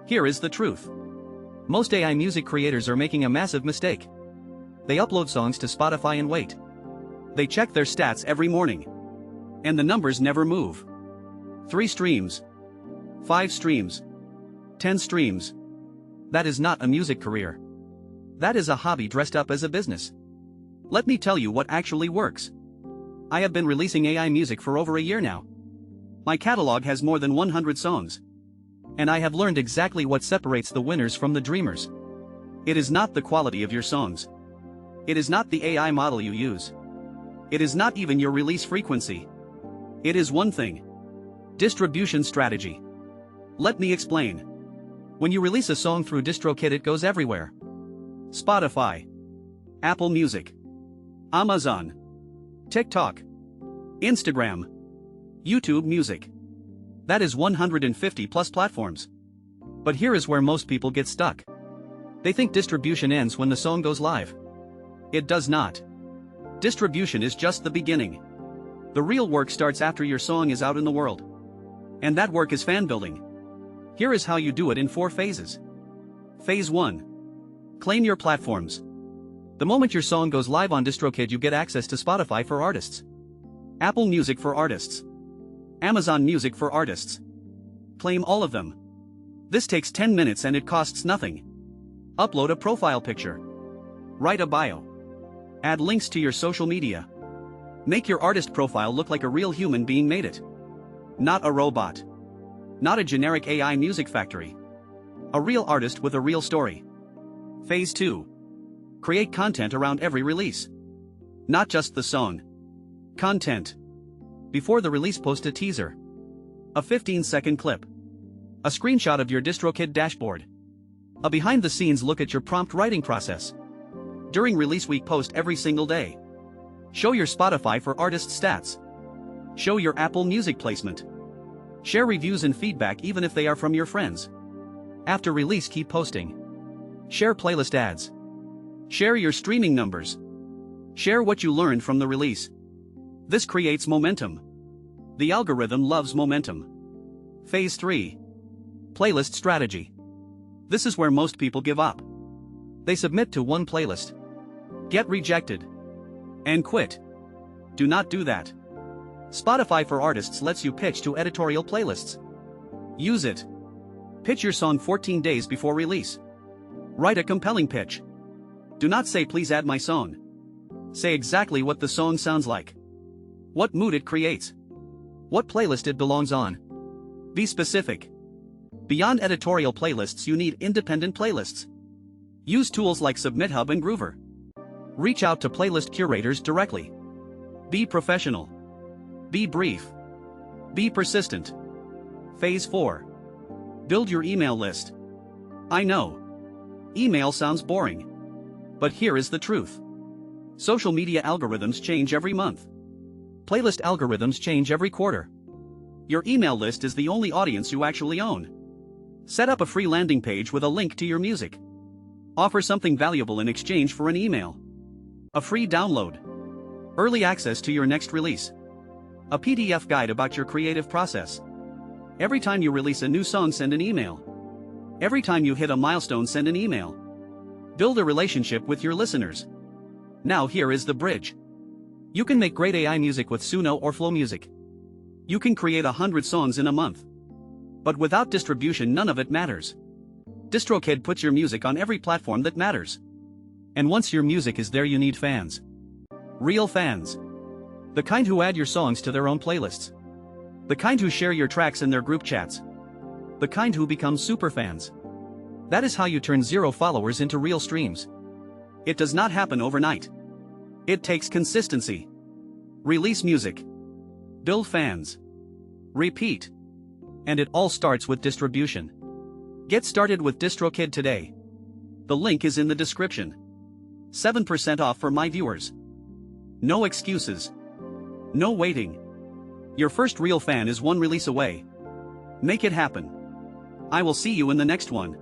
Here is the truth. Most AI music creators are making a massive mistake. They upload songs to Spotify and wait. They check their stats every morning. And the numbers never move. 3 streams. 5 streams. 10 streams. That is not a music career. That is a hobby dressed up as a business. Let me tell you what actually works. I have been releasing AI music for over a year now. My catalog has more than 100 songs. And I have learned exactly what separates the winners from the dreamers. It is not the quality of your songs. It is not the AI model you use. It is not even your release frequency. It is one thing. Distribution strategy. Let me explain. When you release a song through DistroKid, it goes everywhere. Spotify, Apple Music, Amazon, TikTok, Instagram, YouTube Music. That is 150 plus platforms. But here is where most people get stuck. They think distribution ends when the song goes live. It does not. Distribution is just the beginning. The real work starts after your song is out in the world. And that work is fan building. Here is how you do it in 4 phases. Phase 1. Claim your platforms. The moment your song goes live on DistroKid, you get access to Spotify for artists, Apple Music for artists, Amazon Music for artists. Claim all of them. This takes 10 minutes and it costs nothing. Upload a profile picture. Write a bio. Add links to your social media. Make your artist profile look like a real human being made it. Not a robot. Not a generic AI music factory. A real artist with a real story. Phase 2. Create content around every release. Not just the song. Content. Before the release, post a teaser. A 15-second clip. A screenshot of your DistroKid dashboard. A behind-the-scenes look at your prompt writing process. During release week, post every single day. Show your Spotify for artist stats. Show your Apple Music placement. Share reviews and feedback even if they are from your friends. After release, keep posting. Share playlist ads. Share your streaming numbers. Share what you learned from the release. This creates momentum. The algorithm loves momentum. Phase 3. Playlist strategy. This is where most people give up. They submit to one playlist, get rejected, and quit. Do not do that. Spotify for Artists lets you pitch to editorial playlists. Use it. Pitch your song 14 days before release. Write a compelling pitch. Do not say please add my song. Say exactly what the song sounds like. What mood it creates. What playlist it belongs on. Be specific. Beyond editorial playlists, you need independent playlists. Use tools like SubmitHub and Groover. Reach out to playlist curators directly. Be professional. Be brief. Be persistent. Phase 4. Build your email list. I know. Email sounds boring. But here is the truth. Social media algorithms change every month. Playlist algorithms change every quarter. Your email list is the only audience you actually own. Set up a free landing page with a link to your music. Offer something valuable in exchange for an email. A free download. Early access to your next release. A PDF guide about your creative process. Every time you release a new song, send an email. Every time you hit a milestone, send an email. Build a relationship with your listeners. Now here is the bridge. You can make great AI music with Suno or Flow Music. You can create 100 songs in a month. But without distribution, none of it matters. DistroKid puts your music on every platform that matters. And once your music is there, you need fans. Real fans. The kind who add your songs to their own playlists. The kind who share your tracks in their group chats. The kind who become super fans. That is how you turn 0 followers into real streams. It does not happen overnight. It takes consistency. Release music. Build fans. Repeat. And it all starts with distribution. Get started with DistroKid today. The link is in the description. 7% off for my viewers. No excuses. No waiting. Your first real fan is one release away. Make it happen. I will see you in the next one.